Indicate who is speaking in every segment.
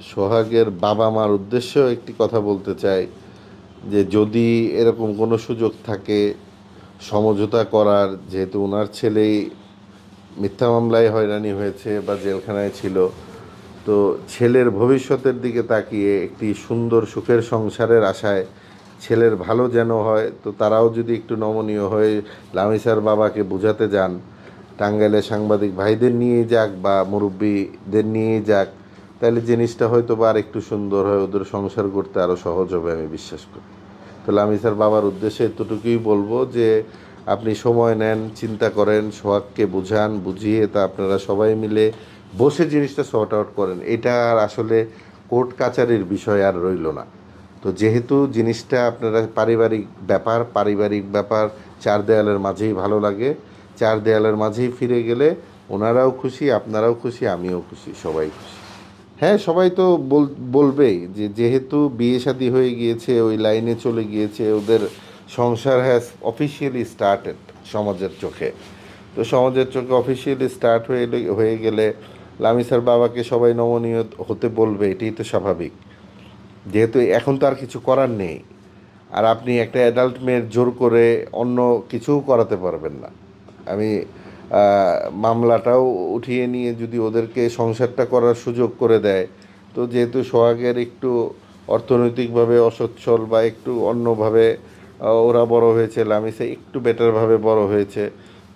Speaker 1: সোহাগের বাবা মার উদ্দেশ্যেও একটি কথা বলতে চাই যে যদি এরকম কোনো সুযোগ থাকে সমঝোতা করার, যেহেতু ওনার ছেলেই মিথ্যা মামলায় হয়রানি হয়েছে বা জেলখানায় ছিল, তো ছেলের ভবিষ্যতের দিকে তাকিয়ে একটি সুন্দর সুখের সংসারের আশায় ছেলের ভালো যেন হয়, তো তারাও যদি একটু নমনীয় হয়ে লামিসার বাবাকে বোঝাতে যান, টাঙ্গাইলের সাংবাদিক ভাইদের নিয়েই যাক বা মুরব্বীদের নিয়েই যাক, তাহলে জিনিসটা হয়তো বা আর একটু সুন্দর হয়, ওদের সংসার করতে আরও সহজ হবে আমি বিশ্বাস করি। তো লামিসার বাবার উদ্দেশ্যে এতটুকুই বলবো যে আপনি সময় নেন, চিন্তা করেন, সোহাগকে বুঝান, বুঝিয়ে তা আপনারা সবাই মিলে বসে জিনিসটা সর্ট আউট করেন। এটা আর আসলে কোর্ট কাচারির বিষয় আর রইল না। তো যেহেতু জিনিসটা আপনারা পারিবারিক ব্যাপার চার দেয়ালের মাঝেই ভালো লাগে, চার দেয়ালের মাঝেই ফিরে গেলে ওনারাও খুশি, আপনারাও খুশি, আমিও খুশি, সবাই খুশি। হ্যাঁ, সবাই তো বলবেই যে যেহেতু বিয়ে শাদী হয়ে গিয়েছে, ওই লাইনে চলে গিয়েছে, ওদের সংসার হ্যাজ অফিসিয়ালি স্টার্টেড সমাজের চোখে। তো সমাজের চোখে অফিসিয়ালি স্টার্ট হয়ে গেলে লামিসার বাবাকে সবাই নমনীয় হতে বলবে, এটাই তো স্বাভাবিক। যেহেতু এখন তো আর কিছু করার নেই, আর আপনি একটা অ্যাডাল্ট মেয়ের জোর করে অন্য কিছুও করাতে পারবেন না। আমি মামলাটাও উঠিয়ে নিয়ে যদি ওদেরকে সংসারটা করার সুযোগ করে দেয়, তো যেহেতু সোহাগের একটু অর্থনৈতিকভাবে অসচ্ছল বা একটু অন্যভাবে ওরা বড় হয়েছে, লামিসা একটু বেটারভাবে বড় হয়েছে,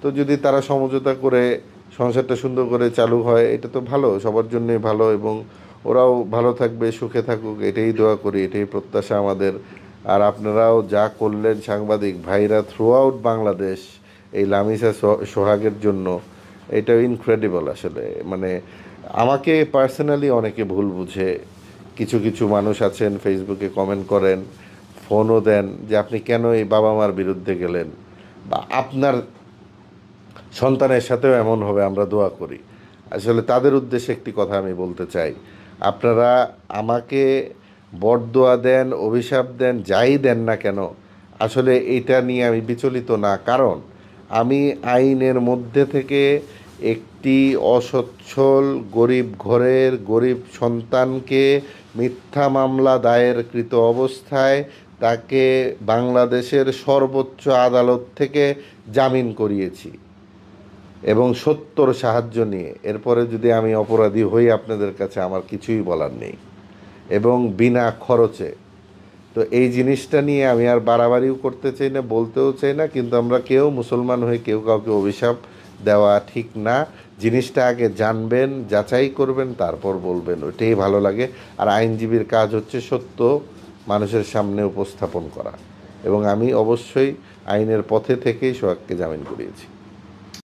Speaker 1: তো যদি তারা সমঝোতা করে সংসারটা সুন্দর করে চালু হয়, এটা তো ভালো, সবার জন্যই ভালো, এবং ওরাও ভালো থাকবে, সুখে থাকুক, এটাই দোয়া করি, এটাই প্রত্যাশা আমাদের। আর আপনারাও যা করলেন সাংবাদিক ভাইরা থ্রু আউট বাংলাদেশ এই লামিসা সোহাগের জন্য, এটাও ইনক্রেডিবল আসলে। মানে আমাকে পার্সোনালি অনেকে ভুল বুঝে, কিছু কিছু মানুষ আছেন ফেসবুকে কমেন্ট করেন, ফোনও দেন যে আপনি কেন এই বাবা মার বিরুদ্ধে গেলেন, বা আপনার সন্তানের সাথেও এমন হবে আমরা দোয়া করি। আসলে তাদের উদ্দেশ্যে একটি কথা আমি বলতে চাই, আপনারা আমাকে বরদোয়া দেন, অভিশাপ দেন, যাই দেন না কেন, আসলে এইটা নিয়ে আমি বিচলিত না। কারণ আমি আইনের মধ্যে থেকে একটি অসচ্ছল গরিব ঘরের গরিব সন্তানকে মিথ্যা মামলা দায়েরকৃত অবস্থায় তাকে বাংলাদেশের সর্বোচ্চ আদালত থেকে জামিন করিয়েছি, এবং সত্যর সাহায্য নিয়ে। এরপরে যদি আমি অপরাধী হই আপনাদের কাছে আমার কিছুই বলার নেই, এবং বিনা খরচে। তো এই জিনিসটা নিয়ে আমি আর বাড়াবাড়িও করতে চাই না, বলতেও চাই না, কিন্তু আমরা কেউ মুসলমান হয়ে কেউ কাউকে অভিশাপ দেওয়া ঠিক না। জিনিসটা আগে জানবেন, যাচাই করবেন, তারপর বলবেন, ওইটাই ভালো লাগে। আর আইনজীবীর কাজ হচ্ছে সত্য মানুষের সামনে উপস্থাপন করা, এবং আমি অবশ্যই আইনের পথে থেকেই সোহাগকে জামিন করিয়েছি।